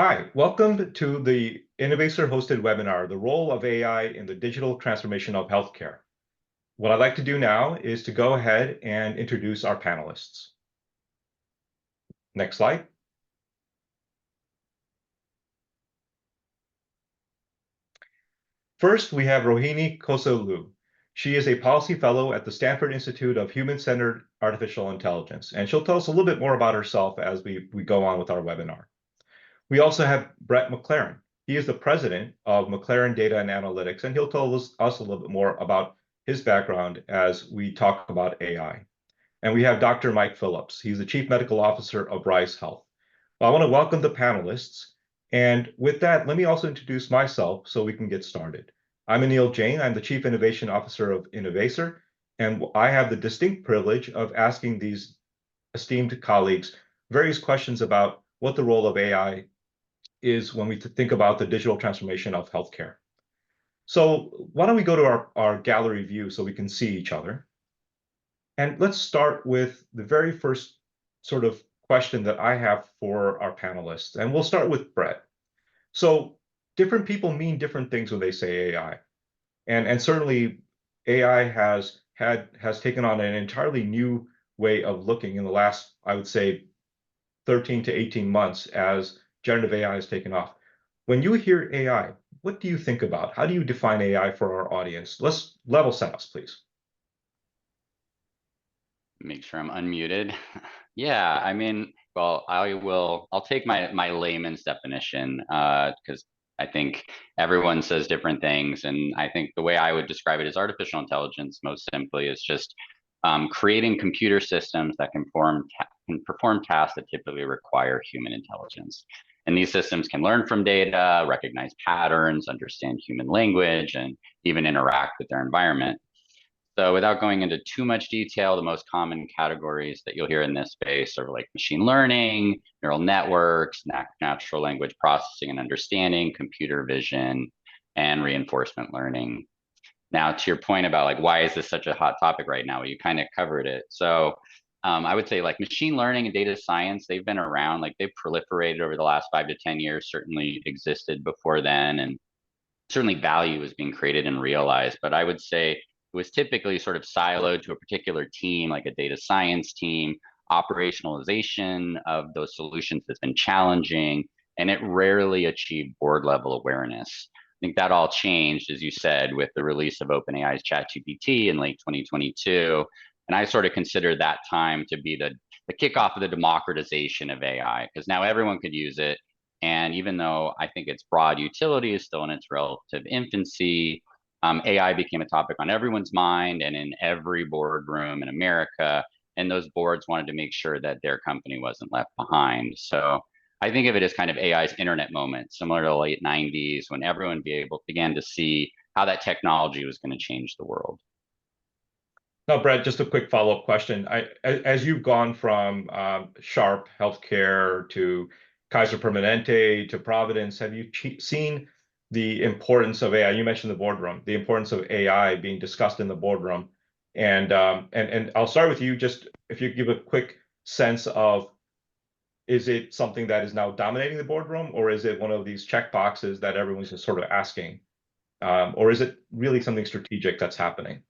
Hi, welcome to the Innovator-hosted webinar, The Role of AI in the Digital Transformation of Healthcare. What I'd like to do now is to go ahead and introduce our panelists. Next slide. First, we have Rohini Kosolu. She is a policy fellow at the Stanford Institute of Human-Centered Artificial Intelligence, and she'll tell us a little bit more about herself as we go on with our webinar. We also have Brett McLaren. He is the president of McLaren Data and Analytics, and he'll tell us a little bit more about his background as we talk about AI. And we have Dr. Mike Phillips. He's the chief medical officer of Rise Health. Well, I want to welcome the panelists. And with that, let me also introduce myself so we can get started. I'm Anil Jain. I'm the chief innovation officer of Innovacer, and I have the distinct privilege of asking these esteemed colleagues various questions about what the role of AI is when we think about the digital transformation of healthcare. So why don't we go to our gallery view so we can see each other? And let's start with the very first sort of question that I have for our panelists. And we'll start with Brett. So different people mean different things when they say AI. And certainly AI has taken on an entirely new way of looking in the last, I would say, 13 to 18 months as generative AI has taken off. When you hear AI, what do you think about? How do you define AI for our audience? Let's level set us, please. Make sure I'm unmuted. Yeah, I mean, well, I'll take my layman's definition because I think everyone says different things. And I think the way I would describe it is artificial intelligence, most simply, is just creating computer systems that can perform tasks that typically require human intelligence. And these systems can learn from data, recognize patterns, understand human language, and even interact with their environment. So without going into too much detail, the most common categories that you'll hear in this space are like machine learning, neural networks, natural language processing and understanding, computer vision, and reinforcement learning. Now, to your point about like, why is this such a hot topic right now? Well, you kind of covered it. So I would say like machine learning and data science, they've been around, like they've proliferated over the last 5 to 10 years, certainly existed before then. And certainly value is being created and realized. But I would say it was typically sort of siloed to a particular team, like a data science team. Operationalization of those solutions has been challenging, and it rarely achieved board level awareness. I think that all changed, as you said, with the release of OpenAI's ChatGPT in late 2022. And I sort of consider that time to be the kickoff of the democratization of AI, because now everyone could use it. And even though I think its broad utility is still in its relative infancy, AI became a topic on everyone's mind and in every boardroom in America. And those boards wanted to make sure that their company wasn't left behind. So I think of it as kind of AI's internet moment, similar to the late 90s when everyone began to see how that technology was going to change the world. Now, Brett, just a quick follow-up question. As you've gone from Sharp Healthcare to Kaiser Permanente to Providence, have you seen the importance of AI? You mentioned the boardroom, the importance of AI being discussed in the boardroom. And I'll start with you, just if you give a quick sense of, is it something that is now dominating the boardroom, or is it one of these check boxes that everyone's just sort of asking? Or is it really something strategic that's happening?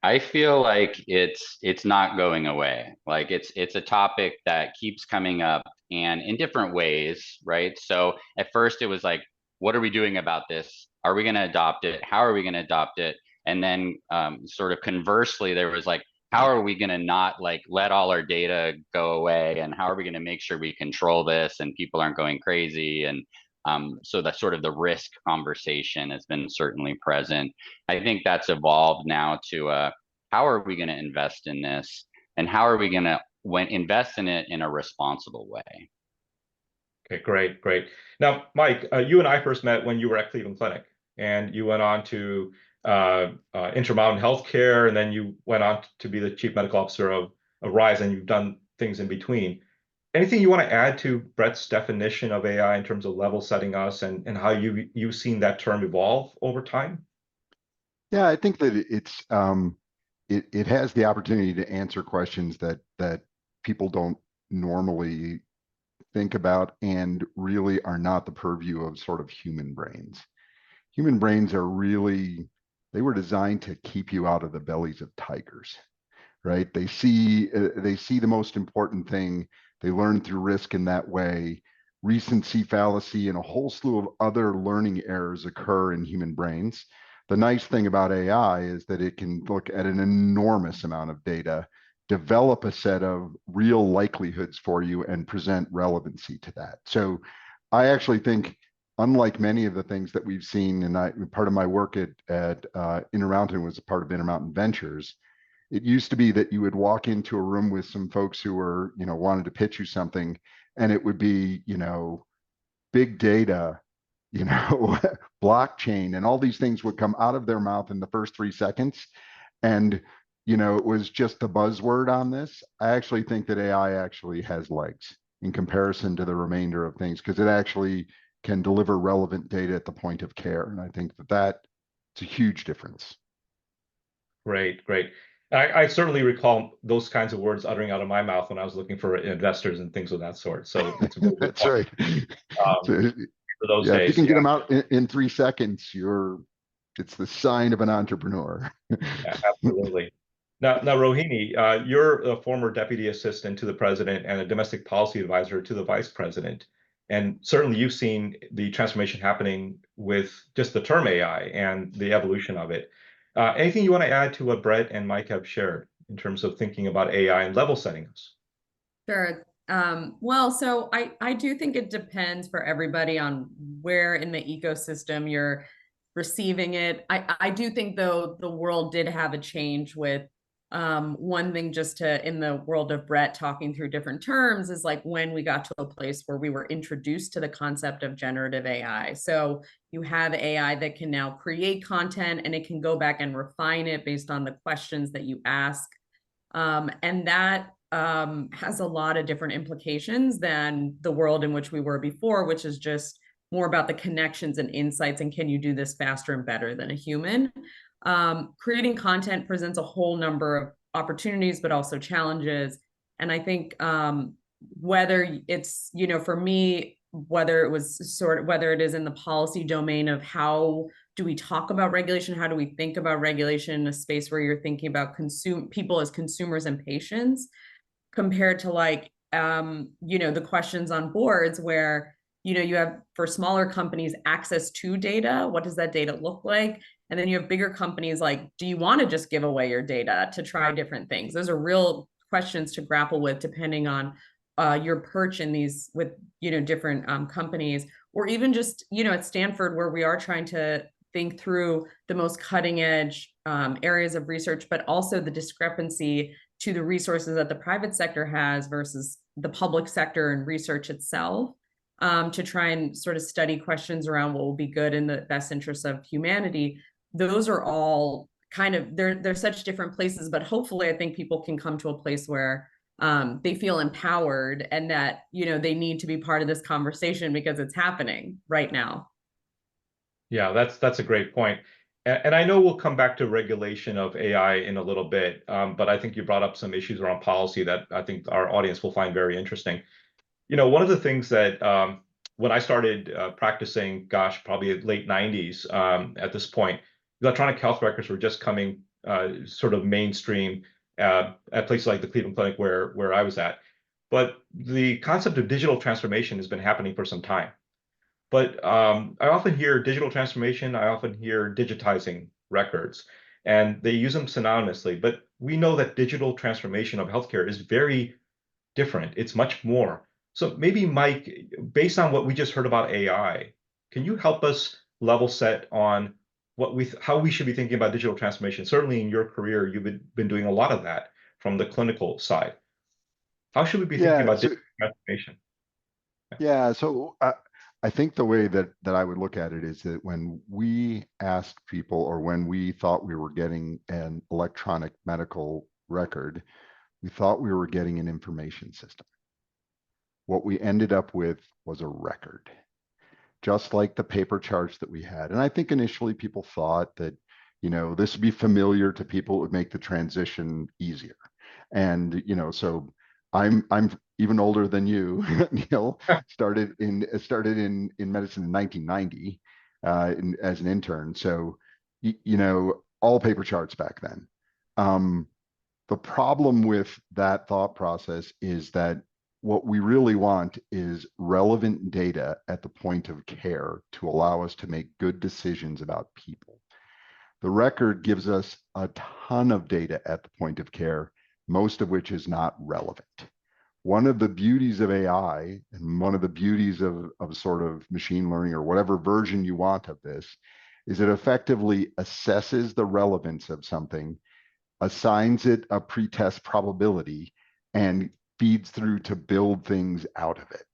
I feel like it's not going away. Like it's a topic that keeps coming up and in different ways, right? So at first it was like, what are we doing about this? Are we going to adopt it? How are we going to adopt it? And then sort of conversely, there was like, how are we going to not like let all our data go away? And how are we going to make sure we control this and people aren't going crazy? And so that sort of the risk conversation has been certainly present. I think that's evolved now to how are we going to invest in this, and how are we going to invest in it in a responsible way? Okay, great, great. Now, Mike, you and I first met when you were at Cleveland Clinic, and you went on to Intermountain Healthcare, and then you went on to be the chief medical officer of Rise, and you've done things in between. Anything you want to add to Brett's definition of AI in terms of level setting us and how you've seen that term evolve over time? Yeah, I think that it has the opportunity to answer questions that people don't normally think about and really are not the purview of sort of human brains. Human brains are really, they were designed to keep you out of the bellies of tigers, right? They see the most important thing. They learn through risk in that way. Recency fallacy and a whole slew of other learning errors occur in human brains. The nice thing about AI is that it can look at an enormous amount of data, develop a set of real likelihoods for you, and present relevancy to that. So I actually think, unlike many of the things that we've seen, and part of my work at Intermountain was a part of Intermountain Ventures. It used to be that you would walk into a room with some folks who were, wanted to pitch you something, and it would be, big data, blockchain, and all these things would come out of their mouth in the first 3 seconds. And, it was just the buzzword on this. I actually think that AI actually has legs in comparison to the remainder of things, because it actually can deliver relevant data at the point of care. And I think that it's a huge difference. Great, great. I certainly recall those kinds of words uttering out of my mouth when I was looking for investors and things of that sort. So it's a very good That's point. right. So, For those yeah, if you days. can get them out in 3 seconds, it's the sign of an entrepreneur. Yeah, absolutely. Now, Rohini, you're a former deputy assistant to the president and a domestic policy advisor to the vice president. And certainly you've seen the transformation happening with just the term AI and the evolution of it. Anything you want to add to what Brett and Mike have shared in terms of thinking about AI and level setting us? Sure. Well, so I do think it depends for everybody on where in the ecosystem you're receiving it. I do think, though, the world did have a change with one thing, just to, in the world of Brett talking through different terms, is like when we got to a place where we were introduced to the concept of generative AI. So you have AI that can now create content, and it can go back and refine it based on the questions that you ask. And that has a lot of different implications than the world in which we were before, which is just more about the connections and insights, and can you do this faster and better than a human? Creating content presents a whole number of opportunities, but also challenges. And I think whether it's, for me, whether it is in the policy domain of how do we talk about regulation, how do we think about regulation in a space where you're thinking about people as consumers and patients, compared to the questions on boards where, you have, for smaller companies, access to data. What does that data look like? And then you have bigger companies like, do you want to just give away your data to try different things? Those are real questions to grapple with, depending on your perch in these with, different companies, or even just, at Stanford, where we are trying to think through the most cutting edge areas of research, but also the discrepancy to the resources that the private sector has versus the public sector and research itself, to try and sort of study questions around what will be good in the best interests of humanity. Those are all kind of, they're such different places, but hopefully I think people can come to a place where they feel empowered, and that, they need to be part of this conversation because it's happening right now. Yeah, that's a great point. And I know we'll come back to regulation of AI in a little bit, but I think you brought up some issues around policy that I think our audience will find very interesting. One of the things that when I started practicing, gosh, probably late 90s, at this point, electronic health records were just coming sort of mainstream at places like the Cleveland Clinic where I was at. But the concept of digital transformation has been happening for some time. But I often hear digital transformation, I often hear digitizing records, and they use them synonymously. But we know that digital transformation of healthcare is very different. It's much more. So maybe, Mike, based on what we just heard about AI, can you help us level set on how we should be thinking about digital transformation? Certainly in your career, you've been doing a lot of that from the clinical side. How should we be thinking about digital transformation? Yeah, so I think the way that I would look at it is that when we asked people, or when we thought we were getting an electronic medical record, we thought we were getting an information system. What we ended up with was a record, just like the paper charts that we had. And I think initially people thought that, this would be familiar to people, it would make the transition easier. And, so I'm even older than you, Neil, started in medicine in 1990 as an intern. So, all paper charts back then. The problem with that thought process is that what we really want is relevant data at the point of care to allow us to make good decisions about people. The record gives us a ton of data at the point of care, most of which is not relevant. One of the beauties of AI and one of the beauties of sort of machine learning or whatever version you want of this is it effectively assesses the relevance of something, assigns it a pretest probability, and feeds through to build things out of it.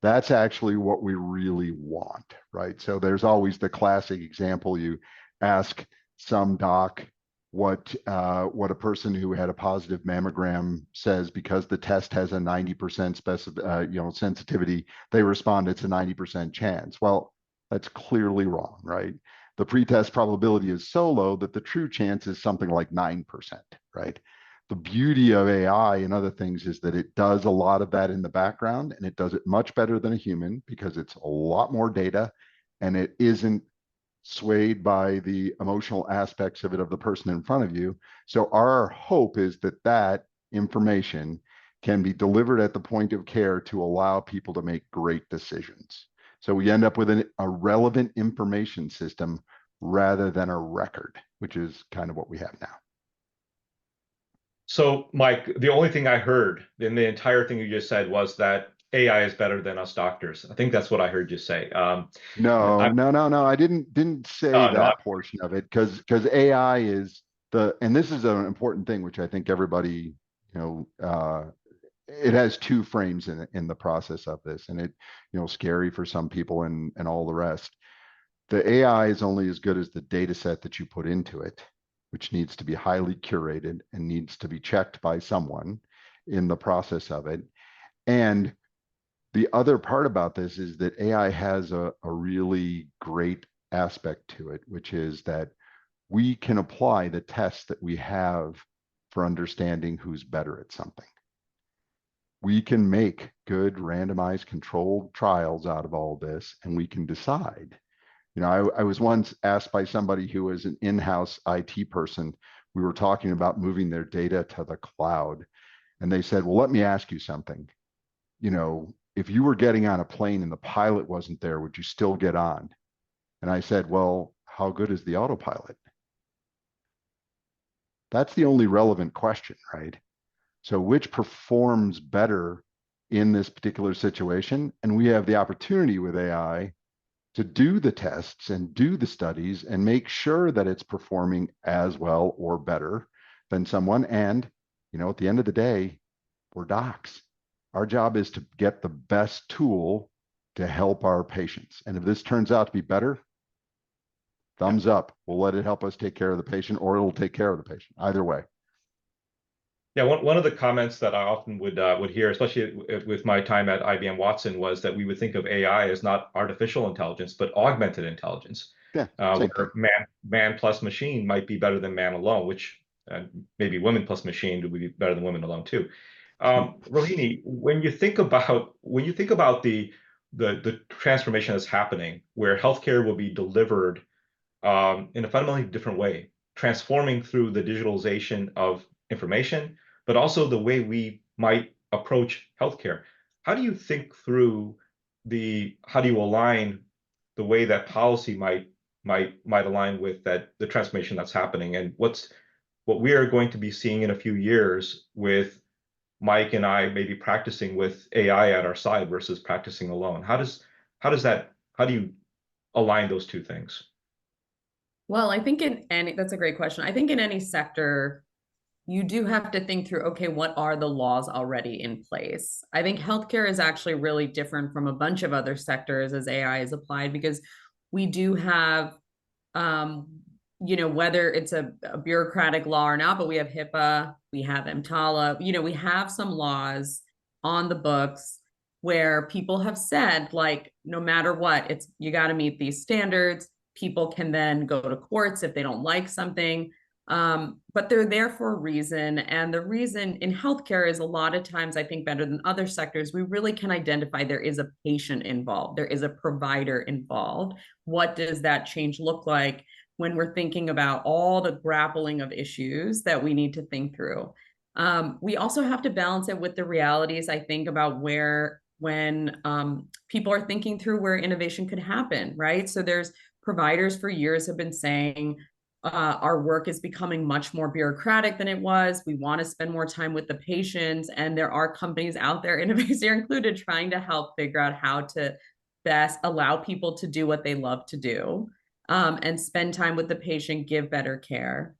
That's actually what we really want, right? So there's always the classic example. You ask some doc what a person who had a positive mammogram says because the test has a 90% sensitivity. They respond it's a 90% chance. Well, that's clearly wrong, right? The pretest probability is so low that the true chance is something like 9%, right? The beauty of AI and other things is that it does a lot of that in the background, and it does it much better than a human because it's a lot more data and it isn't swayed by the emotional aspects of it of the person in front of you. So our hope is that that information can be delivered at the point of care to allow people to make great decisions. So we end up with a relevant information system rather than a record, which is kind of what we have now. So, Mike, the only thing I heard in the entire thing you just said was that AI is better than us doctors. I think that's what I heard you say. No. I didn't say No, that portion of it because AI is and this is an important thing, which I think everybody, it has two frames in the process of this, and it, scary for some people and all the rest. The AI is only as good as the data set that you put into it, which needs to be highly curated and needs to be checked by someone in the process of it. And the other part about this is that AI has a really great aspect to it, which is that we can apply the tests that we have for understanding who's better at something. We can make good randomized controlled trials out of all this, and we can decide. I was once asked by somebody who was an in-house IT person, we were talking about moving their data to the cloud. And they said, well, let me ask you something. If you were getting on a plane and the pilot wasn't there, would you still get on? And I said, well, how good is the autopilot? That's the only relevant question, right? So which performs better in this particular situation? And we have the opportunity with AI to do the tests and do the studies and make sure that it's performing as well or better than someone. And, at the end of the day, we're docs. Our job is to get the best tool to help our patients. And if this turns out to be better, thumbs up. We'll let it help us take care of the patient, or it'll take care of the patient. Either way. Yeah, one of the comments that I often would hear, especially with my time at IBM Watson, was that we would think of AI as not artificial intelligence, but augmented intelligence. Yeah, where man plus machine might be better than man alone, which maybe women plus machine would be better than women alone too. Rohini, when you think about the transformation that's happening, where healthcare will be delivered in a fundamentally different way, transforming through the digitalization of information, but also the way we might approach healthcare. How do you think through how do you align the way that policy might align with the transformation that's happening, and what we are going to be seeing in a few years with Mike and I maybe practicing with AI at our side versus practicing alone? How do you align those two things? Well, I think that's a great question. I think in any sector, you do have to think through, okay, what are the laws already in place? I think healthcare is actually really different from a bunch of other sectors as AI is applied, because we do have, whether it's a bureaucratic law or not, but we have HIPAA, we have EMTALA, we have some laws on the books where people have said, like, no matter what, you got to meet these standards. People can then go to courts if they don't like something. But they're there for a reason. And the reason in healthcare is a lot of times, I think better than other sectors, we really can identify there is a patient involved, there is a provider involved. What does that change look like when we're thinking about all the grappling of issues that we need to think through? We also have to balance it with the realities, I think, about when people are thinking through where innovation could happen, right? So there's providers for years have been saying, our work is becoming much more bureaucratic than it was. We want to spend more time with the patients. And there are companies out there, Innovator included, trying to help figure out how to best allow people to do what they love to do, and spend time with the patient, give better care.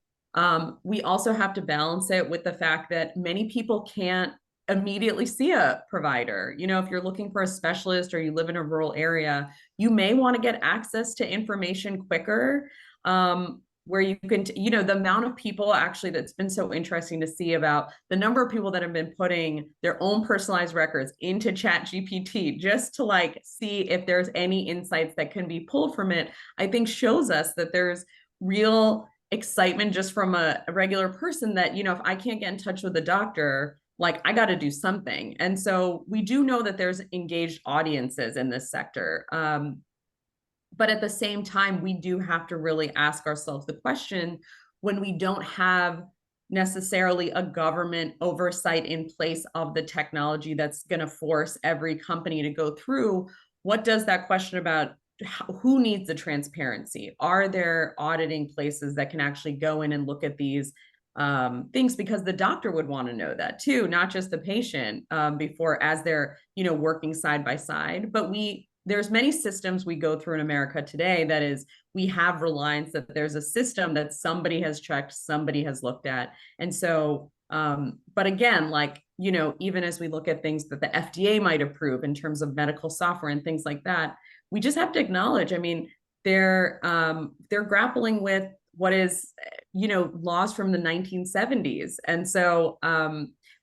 We also have to balance it with the fact that many people can't immediately see a provider. You know, if you're looking for a specialist or you live in a rural area, you may want to get access to information quicker. Where you can, you know, the amount of people actually that's been so interesting to see about the number of people that have been putting their own personalized records into Chat GPT just to like see if there's any insights that can be pulled from it, I think shows us that there's real excitement just from a regular person that, you know, if I can't get in touch with a doctor, like I got to do something. And so we do know that there's engaged audiences in this sector. But at the same time, we do have to really ask ourselves the question, when we don't have necessarily a government oversight in place of the technology that's going to force every company to go through, what does that question about who needs the transparency? Are there auditing places that can actually go in and look at these things? Because the doctor would want to know that too, not just the patient, before, as they're, you know, working side by side. But there's many systems we go through in America today that is, we have reliance that there's a system that somebody has checked, somebody has looked at. And so, but again, like, you know, even as we look at things that the FDA might approve in terms of medical software and things like that, we just have to acknowledge, I mean, they're grappling with what is, you know, laws from the 1970s. And so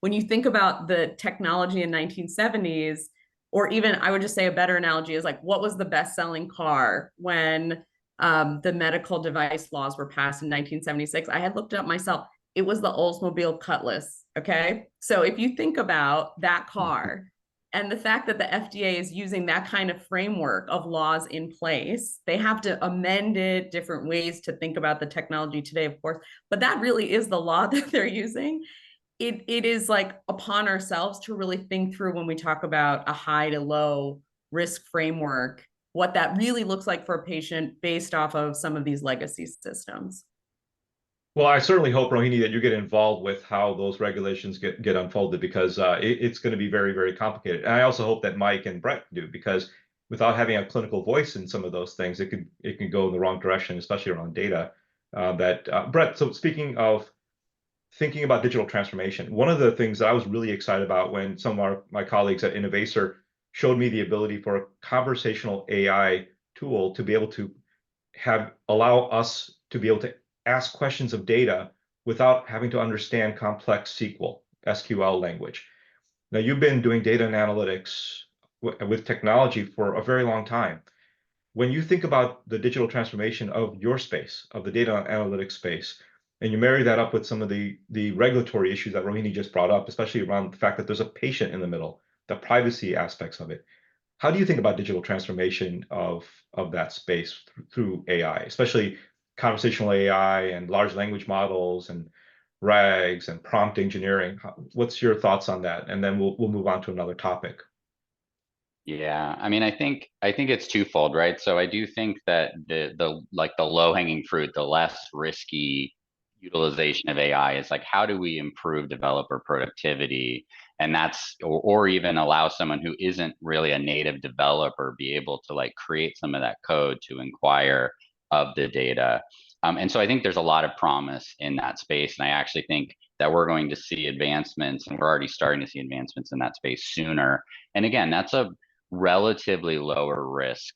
when you think about the technology in 1970s, or even I would just say a better analogy is like, what was the best-selling car when the medical device laws were passed in 1976? I had looked it up myself. It was the Oldsmobile Cutlass. Okay. So if you think about that car and the fact that the FDA is using that kind of framework of laws in place, they have to amend it, different ways to think about the technology today, of course, but that really is the law that they're using. It is like upon ourselves to really think through, when we talk about a high to low risk framework, what that really looks like for a patient based off of some of these legacy systems. Well, I certainly hope, Rohini, that you get involved with how those regulations get unfolded, because it's going to be very, very complicated. And I also hope that Mike and Brett do, because without having a clinical voice in some of those things, it can go in the wrong direction, especially around data. Brett, so speaking of thinking about digital transformation, one of the things that I was really excited about when some of my colleagues at Innovacer showed me the ability for a conversational AI tool to be able to allow us to be able to ask questions of data without having to understand complex SQL language. Now, you've been doing data and analytics with technology for a very long time. When you think about the digital transformation of your space, of the data and analytics space, and you marry that up with some of the regulatory issues that Rohini just brought up, especially around the fact that there's a patient in the middle, the privacy aspects of it, how do you think about digital transformation of that space through AI, especially conversational AI and large language models and RAGs and prompt engineering? What's your thoughts on that? And then we'll move on to another topic. Yeah, I mean, I think it's twofold, right? So I do think that the like the low-hanging fruit, the less risky utilization of AI is like, how do we improve developer productivity? And that's, or even allow someone who isn't really a native developer be able to like create some of that code to inquire of the data. And so I think there's a lot of promise in that space. And I actually think that we're going to see advancements, and we're already starting to see advancements in that space sooner. And again, that's a relatively lower risk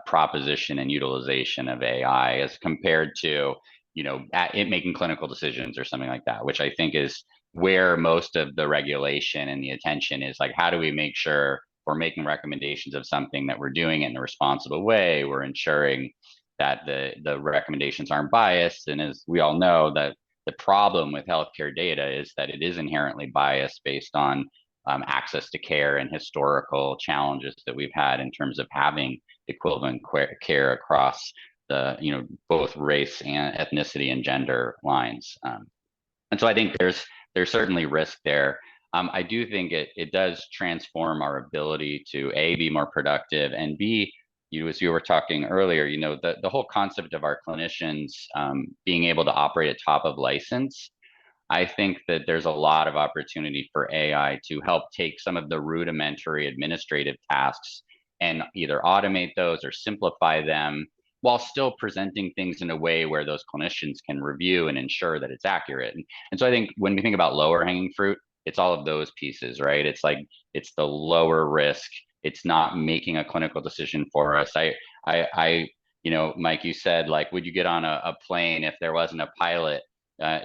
proposition and utilization of AI as compared to, you know, it making clinical decisions or something like that, which I think is where most of the regulation and the attention is. Like, how do we make sure we're making recommendations of something, that we're doing it in a responsible way, we're ensuring that the recommendations aren't biased. And as we all know, that the problem with healthcare data is that it is inherently biased based on access to care and historical challenges that we've had in terms of having equivalent care across the both race and ethnicity and gender lines. And so I think there's certainly risk there. I do think it does transform our ability to A, be more productive, and B, as you were talking earlier, the whole concept of our clinicians being able to operate at top of license. I think that there's a lot of opportunity for AI to help take some of the rudimentary administrative tasks and either automate those or simplify them while still presenting things in a way where those clinicians can review and ensure that it's accurate. And so I think when we think about lower hanging fruit, it's all of those pieces, right? It's like, it's the lower risk. It's not making a clinical decision for us. Mike, you said, like, would you get on a plane if there wasn't a pilot?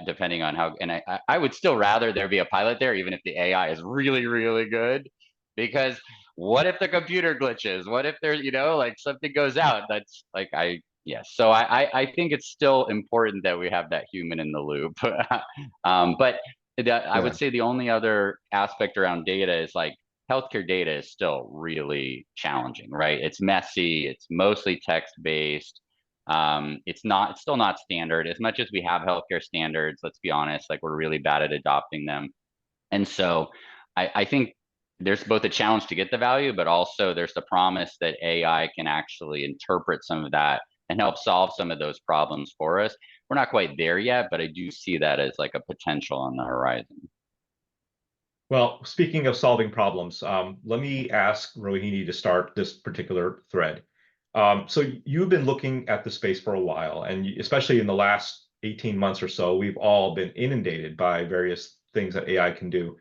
Depending on how, and I would still rather there be a pilot there, even if the AI is really, really good, because what if the computer glitches? What if there's, like something goes out? That's like, yes. So I think it's still important that we have that human in the loop. But I would say the only other aspect around data is like healthcare data is still really challenging, right? It's messy. It's mostly text-based. It's still not standard. As much as we have healthcare standards, let's be honest, like we're really bad at adopting them. And so I think there's both a challenge to get the value, but also there's the promise that AI can actually interpret some of that and help solve some of those problems for us. We're not quite there yet, but I do see that as like a potential on the horizon. Well, speaking of solving problems, let me ask Rohini to start this particular thread. So you've been looking at the space for a while, and especially in the last 18 months or so, we've all been inundated by various things that AI can do.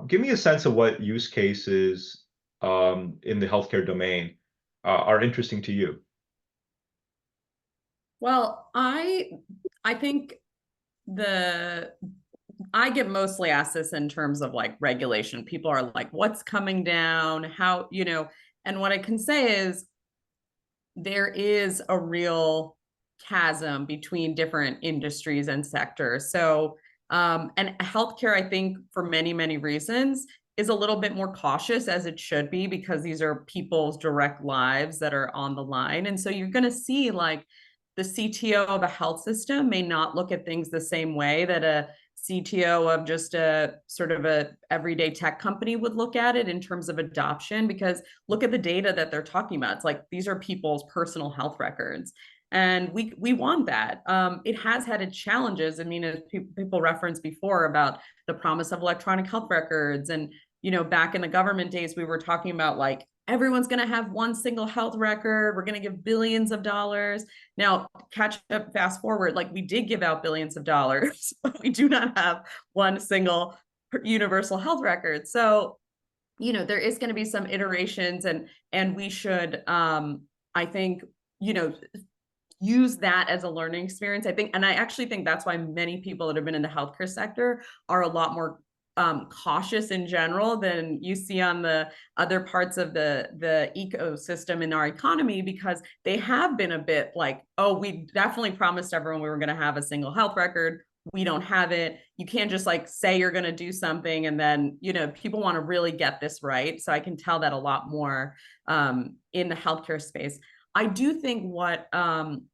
Give me a sense of what use cases in the healthcare domain are interesting to you. Well, I think I get mostly asked this in terms of like regulation. People are like, what's coming down? How, and what I can say is there is a real chasm between different industries and sectors. So, and healthcare, I think for many, many reasons, is a little bit more cautious, as it should be, because these are people's direct lives that are on the line. And so you're going to see like the CTO of a health system may not look at things the same way that a CTO of just a sort of a everyday tech company would look at it in terms of adoption, because look at the data that they're talking about. It's like, these are people's personal health records. And we want that. It has had its challenges. I mean, as people referenced before about the promise of electronic health records. And, back in the government days, we were talking about like, everyone's going to have one single health record. We're going to give billions of dollars. Now, catch up, fast forward, like we did give out billions of dollars, but we do not have one single universal health record. So, there is going to be some iterations, and we should, I think, use that as a learning experience. I think, and I actually think that's why many people that have been in the healthcare sector are a lot more cautious in general than you see on the other parts of the ecosystem in our economy, because they have been a bit like, oh, we definitely promised everyone we were going to have a single health record. We don't have it. You can't just like say you're going to do something and then, people want to really get this right. So I can tell that a lot more in the healthcare space. I do think what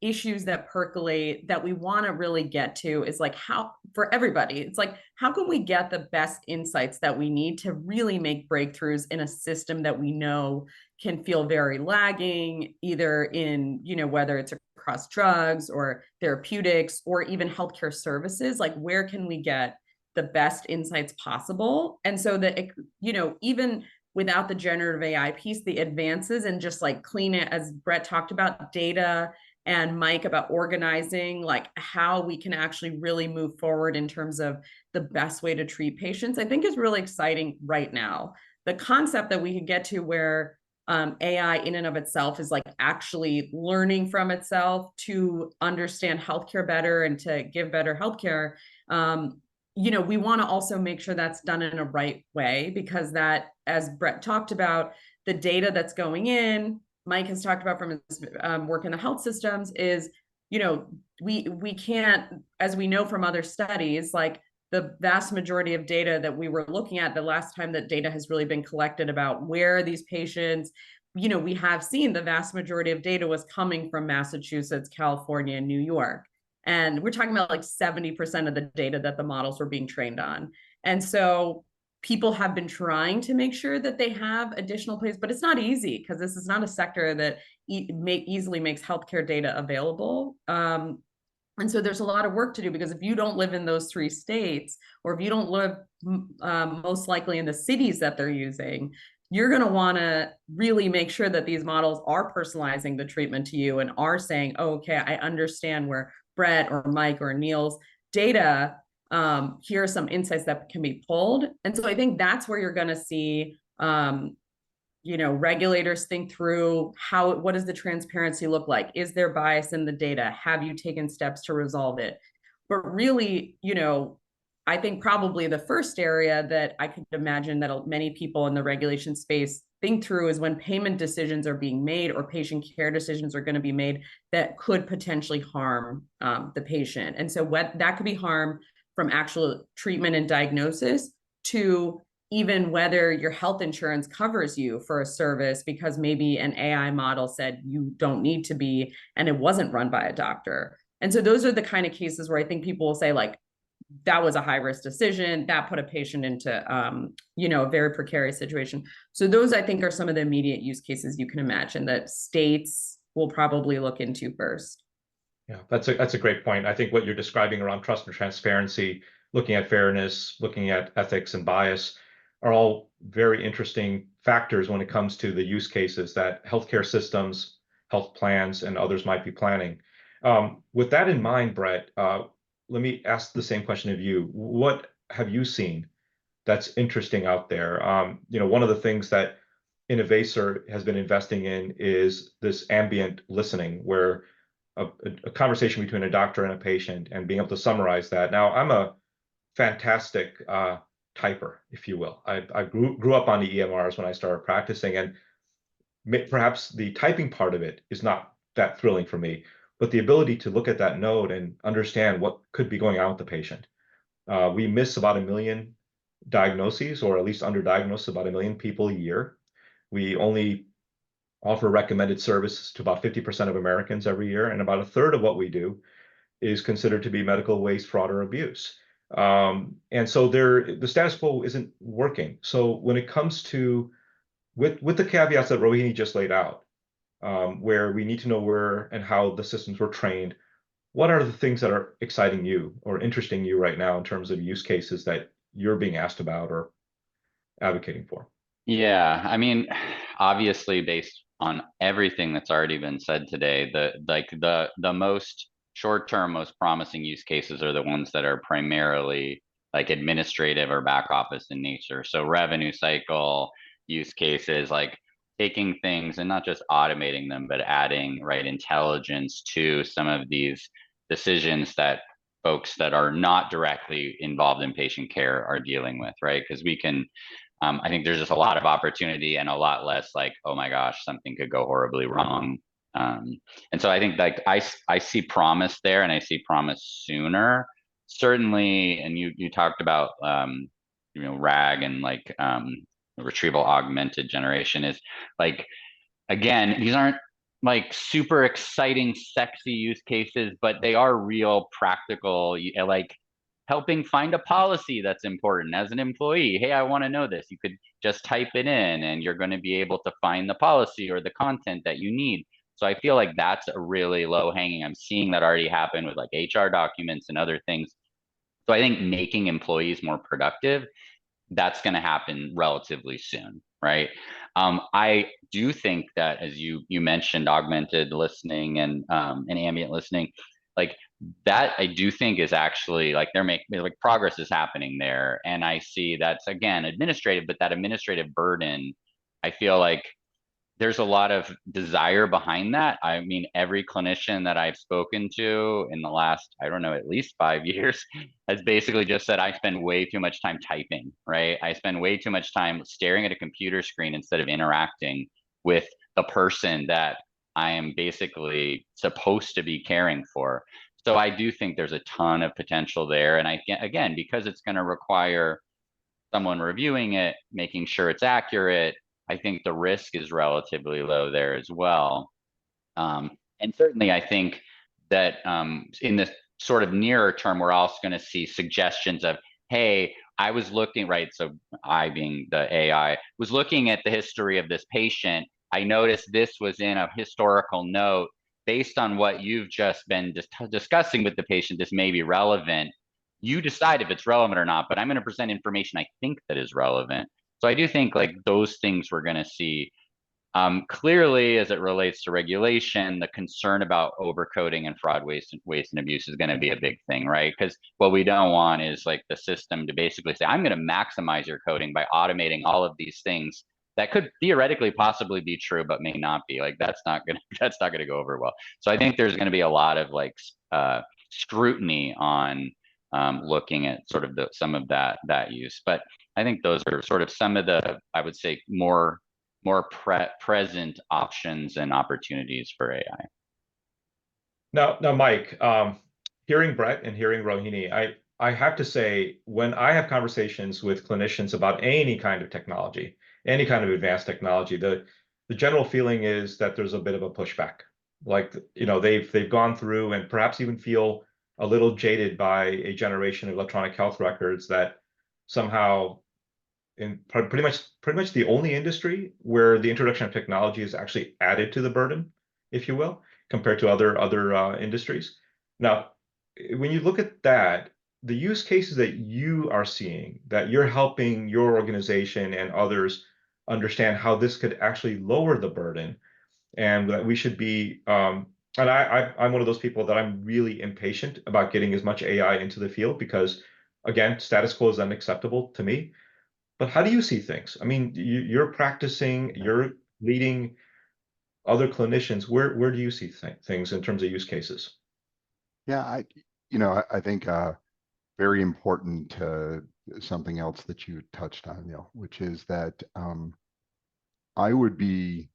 issues that percolate that we want to really get to is like, how, for everybody, it's like, how can we get the best insights that we need to really make breakthroughs in a system that we know can feel very lagging, either in, whether it's across drugs or therapeutics or even healthcare services, like where can we get the best insights possible? And so that, even without the generative AI piece, the advances and just like clean it, as Brett talked about, data, and Mike about organizing, like how we can actually really move forward in terms of the best way to treat patients, I think is really exciting right now. The concept that we could get to where AI in and of itself is like actually learning from itself to understand healthcare better and to give better healthcare. We want to also make sure that's done in a right way, because that, as Brett talked about, the data that's going in, Mike has talked about from his work in the health systems is, you know, we can't, as we know from other studies, like the vast majority of data that we were looking at, the last time that data has really been collected about where these patients, you know, we have seen the vast majority of data was coming from Massachusetts, California, and New York. And we're talking about like 70% of the data that the models were being trained on. And so people have been trying to make sure that they have additional places, but it's not easy because this is not a sector that easily makes healthcare data available. And so there's a lot of work to do, because if you don't live in those 3 states, or if you don't live most likely in the cities that they're using, you're going to want to really make sure that these models are personalizing the treatment to you and are saying, oh, okay, I understand where Brett or Mike or Neil's data, here are some insights that can be pulled. And so I think that's where you're going to see, you know, regulators think through what does the transparency look like? Is there bias in the data? Have you taken steps to resolve it? But really, you know, I think probably the first area that I could imagine that many people in the regulation space think through is when payment decisions are being made or patient care decisions are going to be made that could potentially harm the patient. And so what that could be harm from actual treatment and diagnosis to even whether your health insurance covers you for a service because maybe an AI model said you don't need to be, and it wasn't run by a doctor. And so those are the kind of cases where I think people will say, like, that was a high risk decision that put a patient into, you know, a very precarious situation. So those, I think, are some of the immediate use cases you can imagine that states will probably look into first. Yeah, that's a great point. I think what you're describing around trust and transparency, looking at fairness, looking at ethics and bias, are all very interesting factors when it comes to the use cases that healthcare systems, health plans, and others might be planning. With that in mind, Brett, let me ask the same question of you. What have you seen that's interesting out there? You know, one of the things that Innovacer has been investing in is this ambient listening, where a conversation between a doctor and a patient and being able to summarize that. Now, I'm a fantastic typer, if you will. I grew up on the EMRs when I started practicing, and perhaps the typing part of it is not that thrilling for me, but the ability to look at that note and understand what could be going on with the patient. We miss about 1 million diagnoses, or at least underdiagnose about 1 million people a year. We only offer recommended services to about 50% of Americans every year, and about 1/3 of what we do is considered to be medical waste, fraud, or abuse. And so the status quo isn't working. So when it comes to, with the caveats that Rohini just laid out, where we need to know where and how the systems were trained, what are the things that are exciting you or interesting you right now in terms of use cases that you're being asked about or advocating for? Yeah, I mean, obviously, based on everything that's already been said today, the most short-term, most promising use cases are the ones that are primarily like administrative or back office in nature. So revenue cycle use cases, like taking things and not just automating them, but adding right intelligence to some of these decisions that folks that are not directly involved in patient care are dealing with, right? Because we can I think there's just a lot of opportunity and a lot less like, oh my gosh, something could go horribly wrong. And so I think like I see promise there, and I see promise sooner. Certainly, and you talked about you know, RAG and like retrieval augmented generation is like, again, these aren't like super exciting, sexy use cases, but they are real practical, like helping find a policy that's important as an employee. Hey, I want to know this. You could just type it in and you're going to be able to find the policy or the content that you need. So I feel like that's a really low hanging. I'm seeing that already happen with like HR documents and other things. So I think making employees more productive, that's going to happen relatively soon, right? I do think that, as you mentioned, augmented listening and ambient listening, like that, I do think is actually like like progress is happening there, and I see that's again administrative, but that administrative burden, I feel like there's a lot of desire behind that. I mean, every clinician that I've spoken to in the last, I don't know, at least 5 years has basically just said, I spend way too much time typing, right? I spend way too much time staring at a computer screen instead of interacting with the person that I am basically supposed to be caring for. So I do think there's a ton of potential there. And again, because it's going to require someone reviewing it, making sure it's accurate, I think the risk is relatively low there as well. And certainly I think that in the sort of nearer term, we're also going to see suggestions of, hey, I was looking, right? So I, being the AI, was looking at the history of this patient. I noticed this was in a historical note. Based on what you've just been discussing with the patient, this may be relevant. You decide if it's relevant or not, but I'm going to present information I think that is relevant. So I do think like those things we're going to see. Clearly, as it relates to regulation, the concern about overcoding and fraud, waste and abuse is going to be a big thing, right? Because what we don't want is like the system to basically say, I'm going to maximize your coding by automating all of these things that could theoretically possibly be true, but may not be. Like that's not gonna go over well. So I think there's going to be a lot of like scrutiny on looking at sort of some of that use. But I think those are sort of some of the, I would say, more present options and opportunities for AI. Now, Mike, hearing Brett and hearing Rohini, I have to say, when I have conversations with clinicians about any kind of technology, any kind of advanced technology, the general feeling is that there's a bit of a pushback. Like, you know, they've gone through and perhaps even feel a little jaded by a generation of electronic health records that somehow in pretty much the only industry where the introduction of technology is actually added to the burden, if you will, compared to other industries. Now, when you look at that, the use cases that you are seeing, that you're helping your organization and others understand how this could actually lower the burden, and that we should be. And I'm one of those people that I'm really impatient about getting as much AI into the field because, again, status quo is unacceptable to me. But how do you see things? I mean, you're practicing, you're leading other clinicians. Where do you see things in terms of use cases? Yeah, I think very important something else that you touched on, Neil, which is that I would be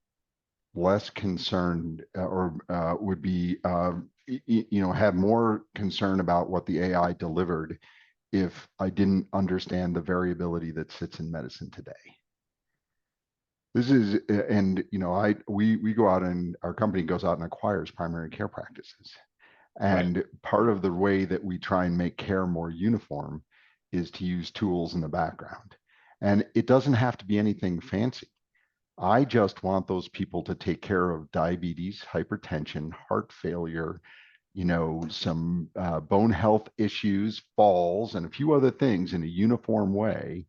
less concerned or would be, have more concern about what the AI delivered if I didn't understand the variability that sits in medicine today. This is, and we go out and our company goes out and acquires primary care practices. And right. Part of the way that we try and make care more uniform is to use tools in the background. And it doesn't have to be anything fancy. I just want those people to take care of diabetes, hypertension, heart failure, some bone health issues, falls, and a few other things in a uniform way.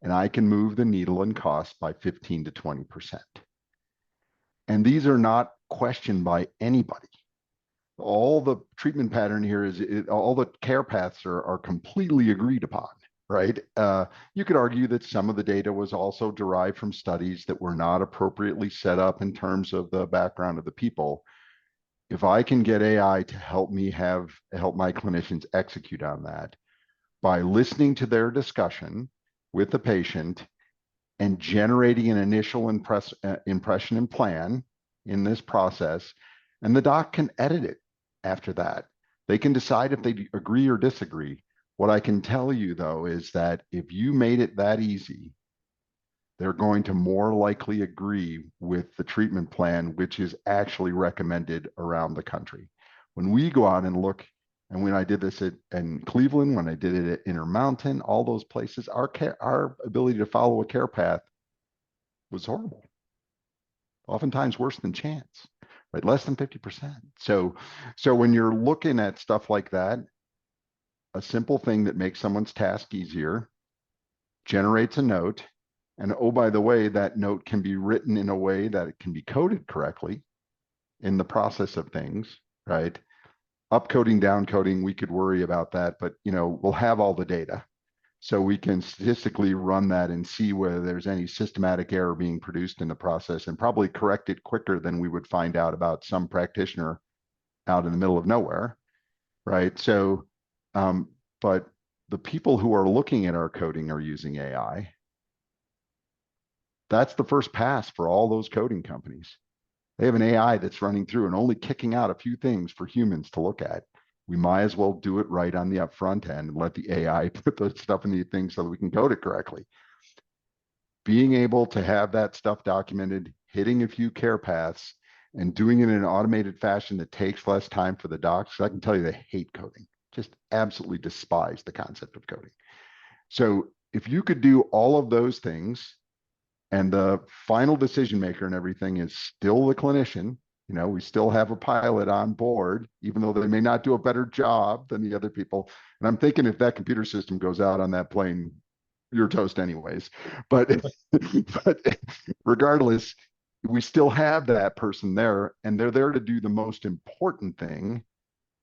And I can move the needle in cost by 15 to 20%. And these are not questioned by anybody. All the treatment pattern here is all the care paths are completely agreed upon, right? You could argue that some of the data was also derived from studies that were not appropriately set up in terms of the background of the people. If I can get AI to help me help my clinicians execute on that by listening to their discussion with the patient and generating an initial impression and plan in this process, and the doc can edit it after that. They can decide if they agree or disagree. What I can tell you, though, is that if you made it that easy, they're going to more likely agree with the treatment plan, which is actually recommended around the country. When we go out and look, and when I did this in Cleveland, when I did it at Intermountain, all those places, our ability to follow a care path was horrible. Oftentimes worse than chance, right? Less than 50%. So when you're looking at stuff like that, a simple thing that makes someone's task easier, generates a note, and oh, by the way, that note can be written in a way that it can be coded correctly in the process of things, right? Upcoding, downcoding, we could worry about that, but we'll have all the data. So we can statistically run that and see whether there's any systematic error being produced in the process and probably correct it quicker than we would find out about some practitioner out in the middle of nowhere, right? So, but the people who are looking at our coding are using AI. That's the first pass for all those coding companies. They have an AI that's running through and only kicking out a few things for humans to look at. We might as well do it right on the upfront end and let the AI put the stuff in the thing so that we can code it correctly. Being able to have that stuff documented, hitting a few care paths, and doing it in an automated fashion that takes less time for the docs. I can tell you they hate coding, just absolutely despise the concept of coding. So if you could do all of those things and the final decision maker and everything is still the clinician, we still have a pilot on board, even though they may not do a better job than the other people. And I'm thinking if that computer system goes out on that plane, you're toast anyways. But regardless, we still have that person there, and they're there to do the most important thing,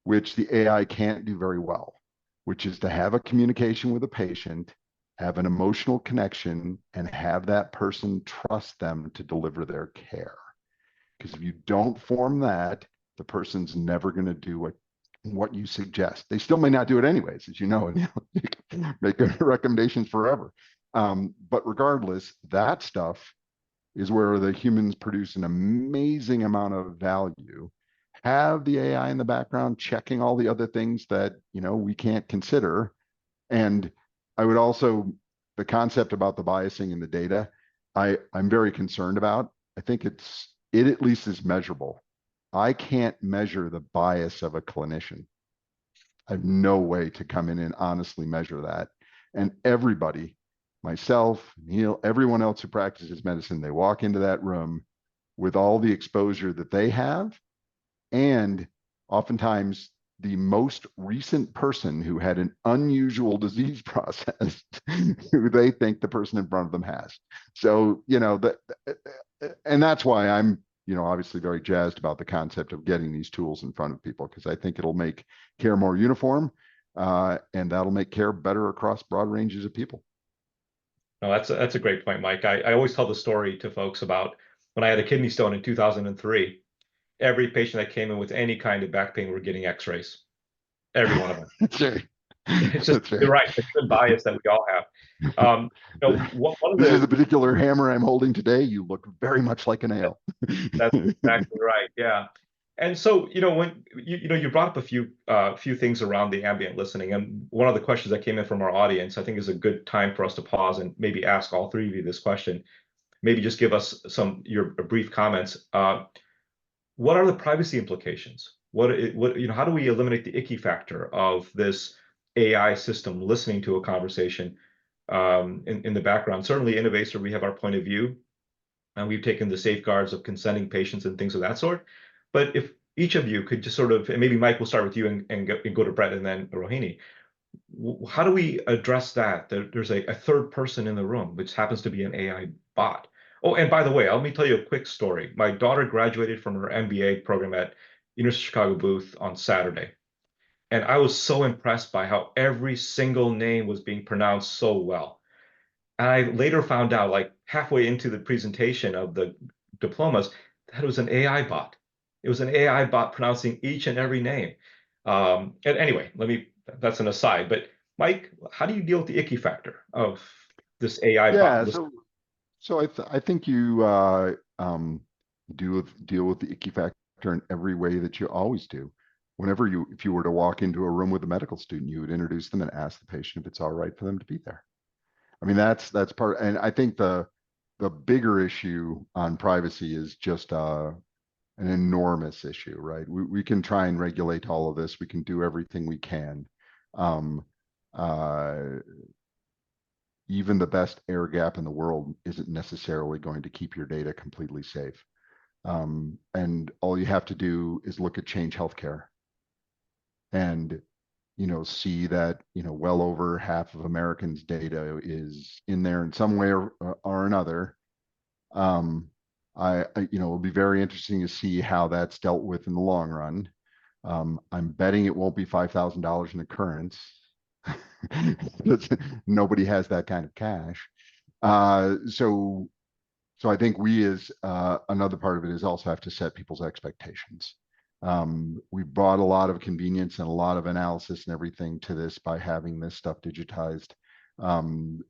which the AI can't do very well, which is to have a communication with a patient, have an emotional connection, and have that person trust them to deliver their care. Because if you don't form that, the person's never going to do what you suggest. They still may not do it anyways, as you know, and you can make recommendations forever. But regardless, that stuff is where the humans produce an amazing amount of value. Have the AI in the background checking all the other things that we can't consider. And I would also, the concept about the biasing in the data, I'm very concerned about. I think it at least is measurable. I can't measure the bias of a clinician. I have no way to come in and honestly measure that. And everybody, myself, Neil, everyone else who practices medicine, they walk into that room with all the exposure that they have. And oftentimes the most recent person who had an unusual disease process who they think the person in front of them has. So, and that's why I'm, obviously very jazzed about the concept of getting these tools in front of people, because I think it'll make care more uniform, and that'll make care better across broad ranges of people. No, that's a great point, Mike. I always tell the story to folks about when I had a kidney stone in 2003. Every patient that came in with any kind of back pain were getting x-rays. Every one of them. Sure. It's just, you're right, the human bias that we all have. One of This is the particular hammer I'm holding today. You look very much like a nail. That's exactly right. Yeah. And so, when you brought up a few things around the ambient listening, and one of the questions that came in from our audience, I think is a good time for us to pause and maybe ask all three of you this question. Maybe just give us your brief comments. What are the privacy implications? How do we eliminate the icky factor of this AI system listening to a conversation in the background? Certainly, in Innovator, we have our point of view, and we've taken the safeguards of consenting patients and things of that sort. But if each of you could just sort of, and maybe Mike, will start with you and go to Brett and then Rohini. How do we address that? There's a third person in the room, which happens to be an AI bot. Oh, and by the way, let me tell you a quick story. My daughter graduated from her MBA program at University of Chicago Booth on Saturday. And I was so impressed by how every single name was being pronounced so well. And I later found out, like halfway into the presentation of the diplomas, that it was an AI bot. It was an AI bot pronouncing each and every name. And anyway, that's an aside. But Mike, how do you deal with the icky factor of this AI bot? So I think you deal with the icky factor in every way that you always do. If you were to walk into a room with a medical student, you would introduce them and ask the patient if it's all right for them to be there. I mean, that's part, and I think the bigger issue on privacy is just an enormous issue, right? We can try and regulate all of this. We can do everything we can. Even the best air gap in the world isn't necessarily going to keep your data completely safe. And all you have to do is look at Change Healthcare and see that well over half of Americans' data is in there in some way or another. It'll be very interesting to see how that's dealt with in the long run. I'm betting it won't be $5,000 in occurrence. Nobody has that kind of cash. So I think we, as another part of it, is also have to set people's expectations. We brought a lot of convenience and a lot of analysis and everything to this by having this stuff digitized.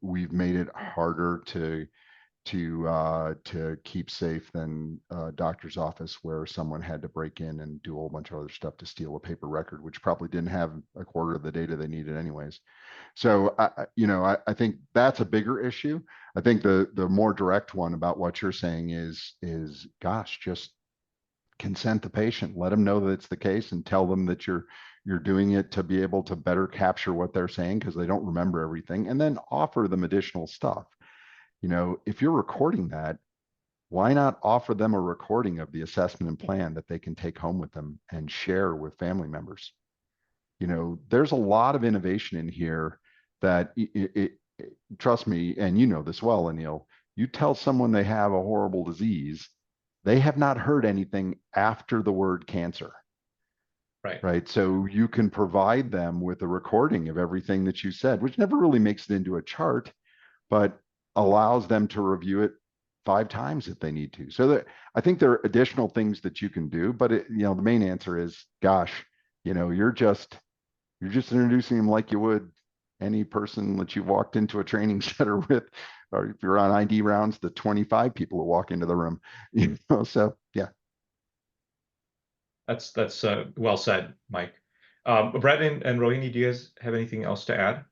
We've made it harder to to keep safe than a doctor's office where someone had to break in and do a whole bunch of other stuff to steal a paper record, which probably didn't have a quarter of the data they needed anyways. So I think that's a bigger issue. I think the more direct one about what you're saying is gosh, just consent the patient, let them know that it's the case, and tell them that you're doing it to be able to better capture what they're saying because they don't remember everything, and then offer them additional stuff. If you're recording that, why not offer them a recording of the assessment and plan that they can take home with them and share with family members? There's a lot of innovation in here that trust me, and you know this well, Anil, you tell someone they have a horrible disease, they have not heard anything after the word cancer. Right. So you can provide them with a recording of everything that you said, which never really makes it into a chart, but allows them to review it 5 times if they need to. So I think there are additional things that you can do, but the main answer is, gosh, you're just introducing them like you would any person that you walked into a training center with, or if you're on ID rounds, the 25 people who walk into the room. So yeah. That's well said, Mike. Brett and Rohini, do you guys have anything else to add?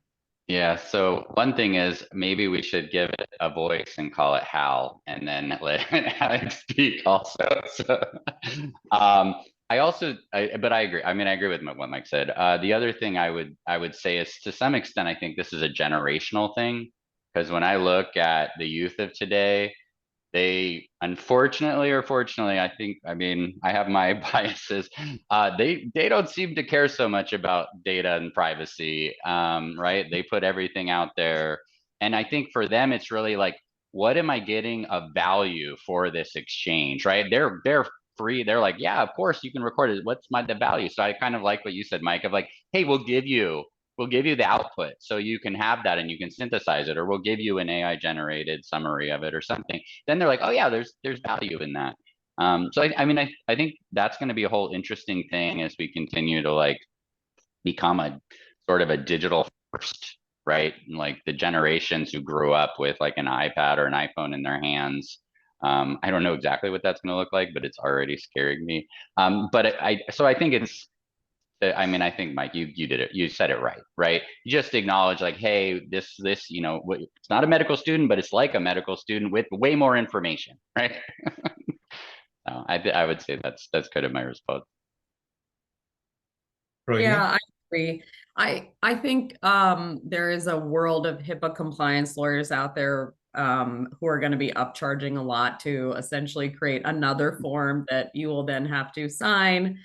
Yeah, so one thing is maybe we should give it a voice and call it Hal, and then let Alex speak also. So, but I agree. I agree with what Mike said. The other thing I would say is, to some extent, I think this is a generational thing, because when I look at the youth of today, they unfortunately or fortunately, I have my biases. They don't seem to care so much about data and privacy, right? They put everything out there, and I think for them it's really like, what am I getting of value for this exchange, right? They're free. They're like, yeah, of course you can record it. What's the value? So I kind of like what you said, Mike, of like, hey, we'll give you the output so you can have that and you can synthesize it, or we'll give you an AI generated summary of it or something. Then they're like, oh yeah, there's value in that. So I think that's going to be a whole interesting thing as we continue to like become a sort of a digital first, right? Like the generations who grew up with like an iPad or an iPhone in their hands. I don't know exactly what that's going to look like, but it's already scaring me. So I think it's, I think, Mike, you did it. You said it right, right? You just acknowledge like, hey, this, it's not a medical student, but it's like a medical student with way more information, right? So I would say that's kind of my response. Rohini? Yeah, I agree. I think there is a world of HIPAA compliance lawyers out there who are going to be upcharging a lot to essentially create another form that you will then have to sign.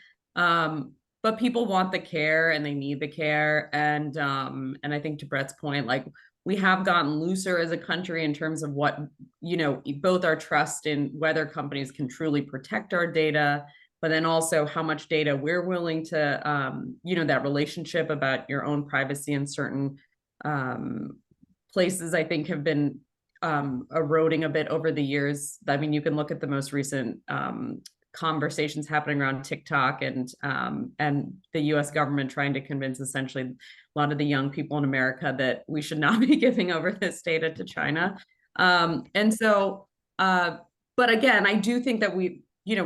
But people want the care and they need the care. And I think to Brett's point, like, we have gotten looser as a country in terms of what, both our trust in whether companies can truly protect our data, but then also how much data we're willing to, that relationship about your own privacy in certain places, I think, have been eroding a bit over the years. I mean, you can look at the most recent conversations happening around TikTok and the U.S. government trying to convince essentially a lot of the young people in America that we should not be giving over this data to China. But again, I do think that we